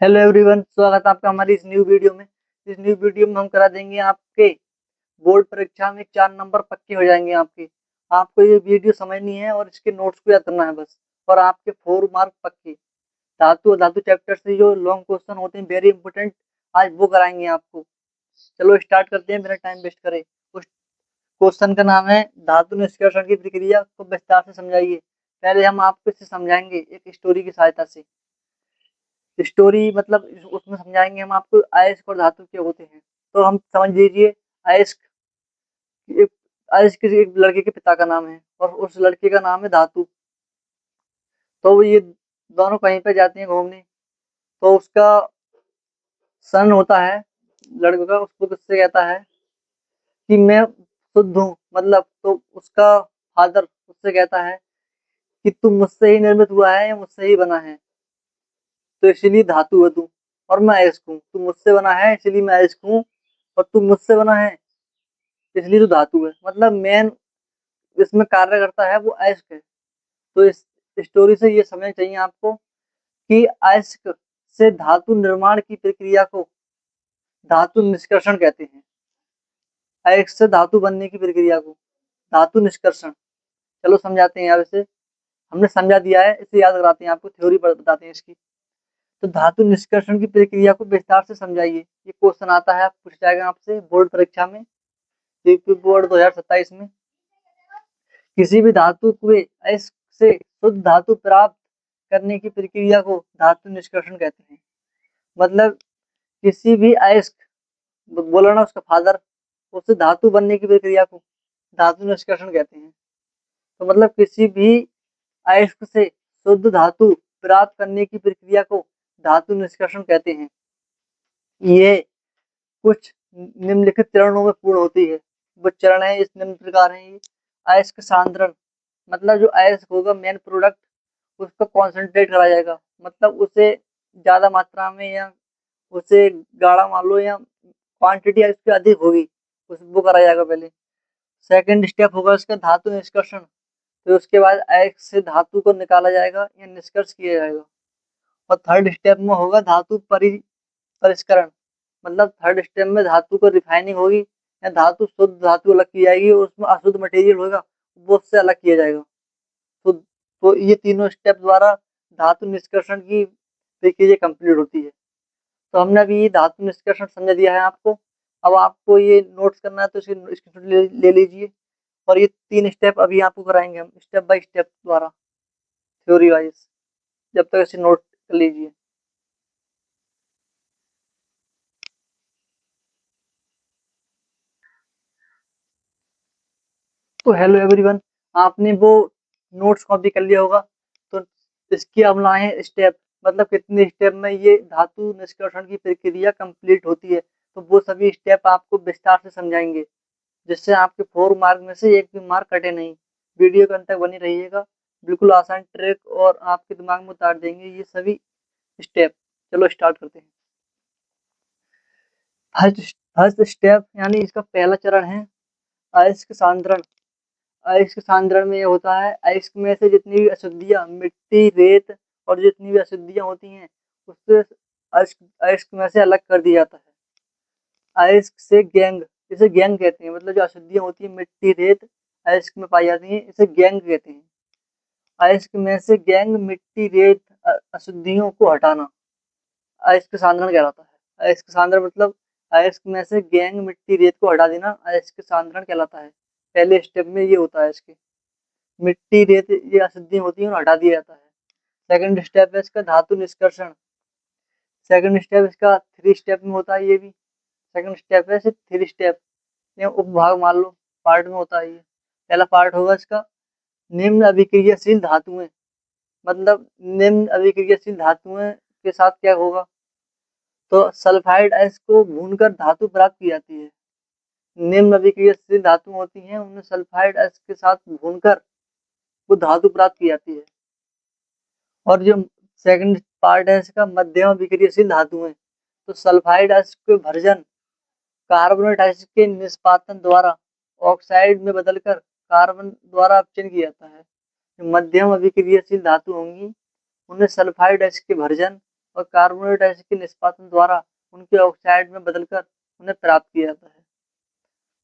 Hello everyone, स्वागत है आपका हमारी इस न्यू वीडियो में। इस न्यू वीडियो में हम करा देंगे आपके बोर्ड परीक्षा में 4 नंबर पक्के हो जाएंगे आपके। आपको ये वीडियो समझनी है और इसके नोट्स को याद करना है बस। और आपके 4 मार्क पक्के। धातु और धातु चैप्टर से जो लॉन्ग क्वेश्चन होते हैं वेरी इंपोर्टेंट, आज वो कराएंगे आपको। चलो स्टार्ट करते हैं बिना टाइम वेस्ट करे। उस क्वेश्चन का नाम है धातु निष्कर्षण की प्रक्रिया को विस्तार से समझाइए। पहले हम आपको इसे समझाएंगे एक स्टोरी की सहायता से। स्टोरी मतलब उसमें समझाएंगे हम आपको अयस्क और धातु क्या होते हैं। तो हम समझ लीजिए, अयस्क एक अयस्क किसी एक लड़के के पिता का नाम है और उस लड़के का नाम है धातु। तो ये दोनों कहीं पे जाते हैं घूमने। तो उसका सन होता है लड़के का, उसको किससे कहता है कि मैं शुद्ध हूँ, मतलब तो उसका फादर उससे कहता है कि तुम मुझसे ही निर्मित हुआ है या मुझसे ही बना है, तो इसीलिए धातु है तू। और मैं अयस्क हूँ, तू मुझसे बना है इसलिए मैं अयस्क हूँ, और तू मुझसे बना है इसलिए तो धातु है। मतलब मेन इसमें कार्य करता है वो अयस्क है। तो इस स्टोरी से ये समझना चाहिए आपको कि अयस्क से धातु निर्माण की प्रक्रिया को धातु निष्कर्षण कहते हैं। अयस्क से धातु बनने की प्रक्रिया को धातु निष्कर्षण। चलो समझाते हैं यार इसे। हमने समझा दिया है, इसे याद कराते हैं आपको, थ्योरी बताते हैं इसकी। तो धातु निष्कर्षण की प्रक्रिया को विस्तार से समझाइए, ये क्वेश्चन आता है, पूछ जाएगा आपसे बोर्ड परीक्षा में, यूपी बोर्ड 2027 में। किसी भी धातु के अयस्क से शुद्ध धातु प्राप्त करने की प्रक्रिया को धातु निष्कर्षण कहते हैं। मतलब किसी भी अयस्क, बोला ना उसका फादर, उससे धातु बनने की प्रक्रिया को धातु निष्कर्षण कहते हैं। तो मतलब किसी भी अयस्क से शुद्ध धातु प्राप्त करने की प्रक्रिया को धातु निष्कर्षण कहते हैं। ये कुछ निम्नलिखित चरणों में पूर्ण होती है। वो चरण है इस निम्न प्रकार है ये। अयस्क सांद्रण, मतलब जो अयस्क होगा मेन प्रोडक्ट, उसका कॉन्सेंट्रेट करा जाएगा, मतलब उसे ज्यादा मात्रा में या उसे गाढ़ा मान लो या क्वांटिटी इसकी अधिक होगी, उस वो करा जाएगा पहले। सेकंड स्टेप होगा उसका धातु निष्कर्षण। फिर उसके बाद अयस्क से धातु को निकाला जाएगा या निष्कर्ष किया जाएगा। और थर्ड स्टेप में होगा धातु परिष्करण। मतलब थर्ड स्टेप में धातु को रिफाइनिंग होगी या धातु शुद्ध धातु अलग की जाएगी और उसमें अशुद्ध मटेरियल होगा वो उससे अलग किया जाएगा। तो ये तीनों स्टेप द्वारा धातु निष्कर्षण की प्रक्रिया कंप्लीट होती है। तो हमने अभी ये धातु निष्कर्षण समझा दिया है आपको। अब आपको ये नोट्स करना है तो इसकी स्क्रीनशॉट ले लीजिए। और ये 3 स्टेप अभी आपको कराएंगे हम स्टेप बाय स्टेप द्वारा, थ्योरी वाइज। जब तक इसे नोट कर लीजिए। तो हेलो एवरीवन, आपने वो नोट्स कॉपी कर लिया होगा। तो इसकी अब लाए स्टेप, मतलब कितने स्टेप में ये धातु निष्कर्षण की प्रक्रिया कंप्लीट होती है। तो वो सभी स्टेप आपको विस्तार से समझाएंगे, जिससे आपके 4 मार्क में से एक भी मार्क कटे नहीं। वीडियो के अंत तक बनी रहिएगा, बिल्कुल आसान ट्रिक और आपके दिमाग में उतार देंगे ये सभी स्टेप। चलो स्टार्ट करते हैं। फर्स्ट फर्स्ट स्टेप यानी इसका पहला चरण है अयस्क सांद्रण। अयस्क सांद्रण में ये होता है, अयस्क में से जितनी भी अशुद्धियां, मिट्टी, रेत और जितनी भी अशुद्धियां होती हैं उससे अयस्क अयस्क में से अलग कर दिया जाता है। अयस्क से गैंग, इसे गैंग कहते हैं, मतलब जो अशुद्धियां होती है मिट्टी, रेत अयस्क में पाई जाती है, इसे गैंग कहते हैं। अयस्क में से गैंग, मिट्टी, रेत, अशुद्धियों को हटाना अयस्क सांद्रण कहलाता है। अयस्क सांद्रण मतलब अयस्क में से गैंग, मिट्टी, रेत को हटा देना अयस्क सांद्रण कहलाता है। पहले स्टेप में ये होता है इसके। मिट्टी, रेत ये अशुद्धियां होती हैं और हटा दिया जाता है। सेकंड स्टेप है इसका धातु निष्कर्षण। सेकंड स्टेप इसका 3 स्टेप में होता है ये भी। सेकंड स्टेप है सिर्फ 3 स्टेप, ये उपभाग मान लो, पार्ट में होता है ये। पहला पार्ट होगा इसका निम्न अभिक्रियाशील धातुएं। मतलब निम्न अभिक्रियाशील धातुएं के साथ क्या होगा, तो सल्फाइड अयस्क को भूनकर धातु प्राप्त की जाती है। निम्न अभिक्रियाशील धातु होती हैं उन्हें सल्फाइड अयस्क के साथ भूनकर वो धातु प्राप्त की जाती है। और जो सेकंड पार्ट है इसका मध्यम अभिक्रियाशील धातुएं। तो सल्फाइड अयस्क के भर्जन कार्बोनेट अयस्क के निष्पादन द्वारा ऑक्साइड में बदलकर कार्बन द्वारा अपचयन किया जाता है। जो मध्यम अभिक्रियाशील धातु होंगी उन्हें सल्फाइड अयस्क के भर्जन और कार्बोनेट एसिड के निष्पादन द्वारा उनके ऑक्साइड में बदलकर उन्हें प्राप्त किया जाता है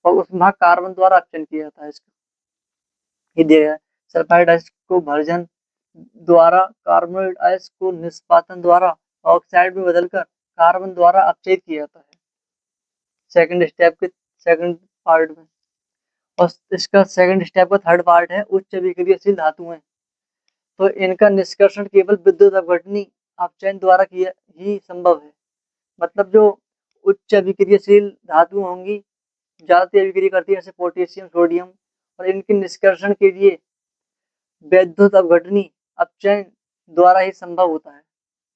और उसमें कार्बन द्वारा अपचयन किया जाता है इसका। ये दिया गया है सल्फाइड एसिड को भर्जन द्वारा कार्बोनेट एसिड को निष्पादन द्वारा ऑक्साइड में बदलकर कार्बन द्वारा अपचयित किया जाता है सेकंड स्टेप के सेकंड पार्ट में। और इसका सेकंड स्टेप का थर्ड पार्ट है उच्च विक्रियशील धातुएं। तो इनका निष्कर्षण केवल विद्युत अपघटनी अपचयन द्वारा किया ही संभव है। मतलब जो उच्च विक्रियशील धातु होंगी ज्यादा तेज विक्रिया करती है जैसे पोटेशियम सोडियम और इनके निष्कर्षण के लिए विद्युत अपघटनी अपचयन द्वारा ही संभव होता है।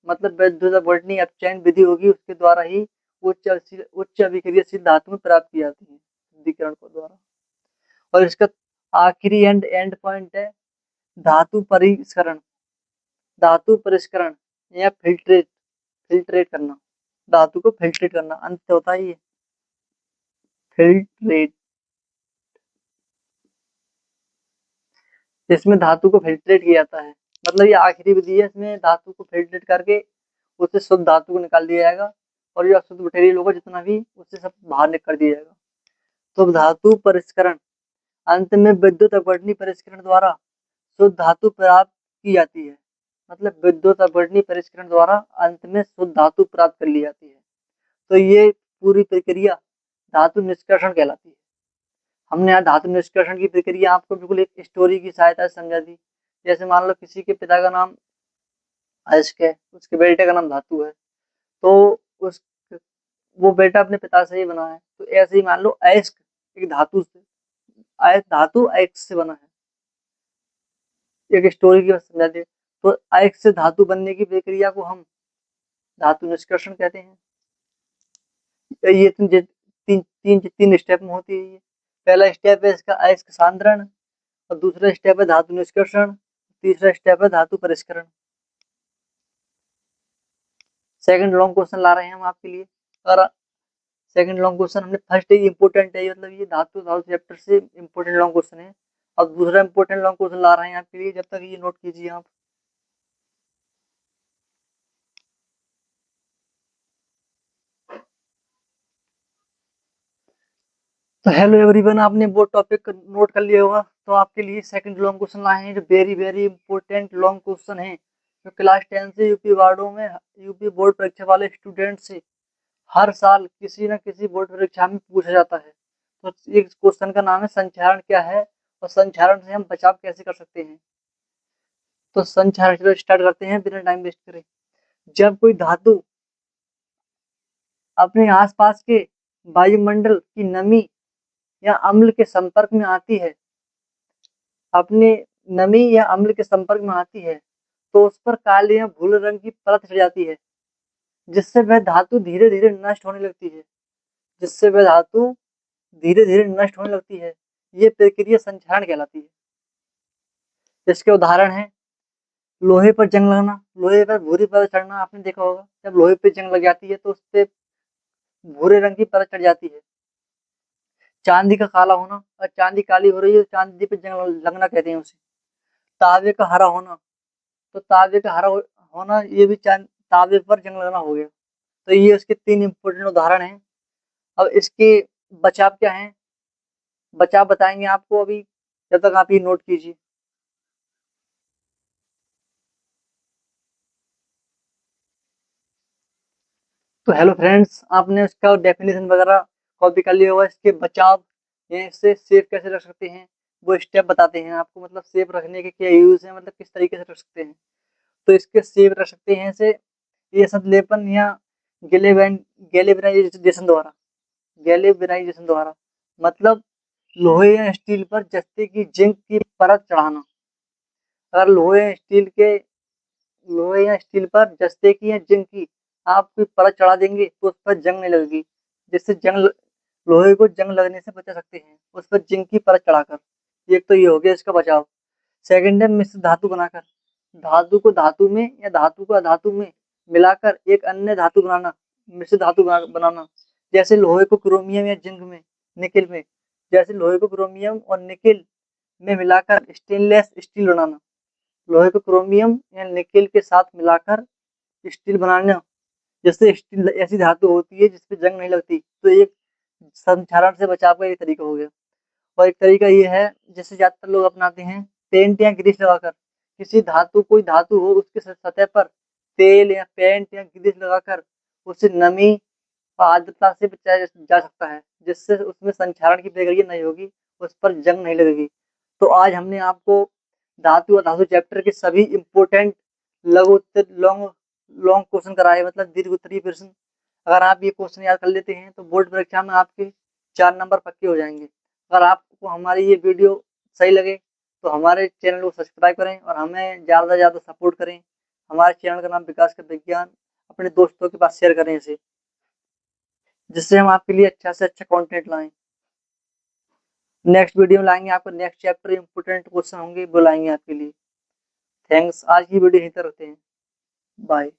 मतलब विद्युत अपघटनी अपचयन विधि होगी उसके द्वारा ही उच्च विक्रियशील धातुएं प्राप्त की जाती है शुद्धिकरण को द्वारा। और इसका आखिरी एंड पॉइंट है धातु परिष्करण। धातु परिष्करण या फिल्ट्रेट करना, धातु को फिल्ट्रेट करना अंत होता है ये फिल्ट्रेट। इसमें धातु को फिल्ट्रेट किया जाता है मतलब ये आखिरी विधि है। इसमें धातु को फिल्ट्रेट करके उससे शुद्ध धातु को निकाल दिया जाएगा और ये अशुद्ध मटेरियल होगा जितना भी उससे सब बाहर निकल दिया जाएगा। तो धातु परिष्करण अंत में विद्युत अपघटनी परिष्करण द्वारा शुद्ध धातु प्राप्त की जाती है। मतलब विद्युत अपघटनी परिष्करण द्वारा अंत में शुद्ध धातु प्राप्त कर ली जाती है। तो ये पूरी प्रक्रिया धातु निष्कर्षण कहलाती है। हमने यहाँ धातु निष्कर्षण की प्रक्रिया आपको बिल्कुल एक स्टोरी की सहायता से समझा दी। जैसे मान लो किसी के पिता का नाम अयस्क है, उसके बेटे का नाम धातु है, तो उस वो बेटा अपने पिता से ही बना है। तो ऐसे ही मान लो अयस्क एक धातु से धातु अयस्क से बना है, एक स्टोरी की समझा दी। तो अयस्क से धातु बनने की प्रक्रिया को हम धातु निष्कर्षण कहते हैं। ये तीन स्टेप में होती है। ये पहला स्टेप है इसका अयस्क सांद्रण और दूसरा स्टेप है धातु निष्कर्षण, तीसरा स्टेप है धातु परिष्करण। सेकंड लॉन्ग क्वेश्चन ला रहे हैं हम आपके लिए। और सेकंड लॉन्ग क्वेश्चन हमने फर्स्ट ही इंपोर्टेंट है मतलब ये धातु चैप्टर से इंपोर्टेंट लॉन्ग क्वेश्चन है। अब दूसरा इंपोर्टेंट लॉन्ग क्वेश्चन ला रहे हैं आपके लिए, जब तक ये नोट कीजिए आप। तो हेलो एवरीवन, आपने वो टॉपिक नोट कर लिया होगा। तो आपके लिए सेकंड लॉन्ग क्वेश्चन लाए हैं जो very very important long question है, जो क्लास 10 से यूपी वार्डों में यूपी बोर्ड परीक्षा वाले स्टूडेंट से हर साल किसी न किसी बोर्ड परीक्षा में पूछा जाता है। तो एक क्वेश्चन का नाम है संचारण क्या है और संचारण से हम बचाव कैसे कर सकते हैं। तो संचारण चलो स्टार्ट करते हैं बिना टाइम वेस्ट करे। जब कोई धातु अपने आसपास के वायुमंडल की नमी या अम्ल के संपर्क में आती है, अपने नमी या अम्ल के संपर्क में आती है, तो उस पर काले या भूरे रंग की परत चढ़ जाती है, जिससे वह धातु धीरे धीरे नष्ट होने लगती है। जिससे वह धातु धीरे धीरे नष्ट होने लगती है। ये प्रक्रिया संचारण कहलाती है। इसके उदाहरण है लोहे पर जंग लगना, लोहे पर भूरी परत चढ़ना। आपने देखा होगा जब लोहे पे जंग लग जाती है तो उस पे भूरे रंग की परत चढ़ जाती है। चांदी का काला होना, और चांदी काली हो रही है चांदी पे जंग लगना कहते हैं उसे। तांबे का हरा होना, तो तांबे का हरा होना ये भी तांबे पर जंग लगना हो गया। तो ये उसके तीन इंपोर्टेंट उदाहरण हैं। अब इसके बचाव क्या है, बचाव बताएंगे आपको अभी, जब तक आप ये नोट कीजिए। तो हेलो फ्रेंड्स, आपने उसका डेफिनेशन वगैरह कॉपी कर लिया होगा। इसके बचाव या इससे सेफ कैसे रख सकते हैं वो स्टेप बताते हैं आपको। मतलब सेफ रखने के क्या यूज है, मतलब किस तरीके से रख सकते हैं। तो इसके सेफ रख सकते हैं इसे ये संलेपन या गैल्वेनाइजेशन द्वारा। गैल्वेनाइजेशन द्वारा मतलब लोहे या स्टील पर जस्ते की जिंक की परत चढ़ाना। अगर लोहे या स्टील पर जस्ते की या जिंक की आप कोई परत चढ़ा देंगे तो उस पर जंग नहीं लगेगी। जिससे लोहे को जंग लगने से बचा सकते हैं उस पर जिंक की परत चढ़ाकर। एक तो ये हो गया इसका बचाव। सेकंड है मिश्र धातु बनाकर, धातु को धातु में या धातु को अधातु में मिलाकर एक अन्य धातु बनाना, मिश्र धातु बनाना। जैसे लोहे को क्रोमियम या जिंक में, निकिल में, जैसे लोहे को क्रोमियम और निकिल में मिलाकर स्टेनलेस स्टील बनाना। लोहे को क्रोमियम या निकिल के साथ मिलाकर स्टील बनाना, जैसे स्टील ऐसी धातु होती है जिसपे जंग नहीं लगती, तो एक संक्षारण से बचाव का एक तरीका हो गया। और एक तरीका ये है, जैसे ज्यादातर लोग अपनाते हैं पेंट या ग्रीस लगाकर, किसी धातु कोई धातु हो उसके सतह पर तेल या पेंट या ग्रीस लगाकर उसे नमी और आर्द्रता से बचाया जा सकता है, जिससे उसमें संक्षारण की प्रक्रिया नहीं होगी, उस पर जंग नहीं लगेगी। तो आज हमने आपको धातु और धातु चैप्टर के सभी इंपॉर्टेंट लघु उत्तर लॉन्ग लॉन्ग क्वेश्चन कराए, मतलब दीर्घ उत्तरीय प्रश्न। अगर आप ये क्वेश्चन याद कर लेते हैं तो बोर्ड परीक्षा में आपके 4 नंबर पक्के हो जाएंगे। अगर आपको हमारी ये वीडियो सही लगे तो हमारे चैनल को सब्सक्राइब करें और हमें ज़्यादा से ज़्यादा सपोर्ट करें। हमारे चैनल का नाम विकास का विज्ञान, अपने दोस्तों के पास शेयर करें इसे, जिससे हम आपके लिए अच्छा से अच्छा कंटेंट लाएं। नेक्स्ट वीडियो में लाएंगे आपको नेक्स्ट चैप्टर इंपोर्टेंट क्वेश्चन होंगे वो लाएंगे आपके लिए। थैंक्स, आज की वीडियो यहीं तक रखते हैं। बाय।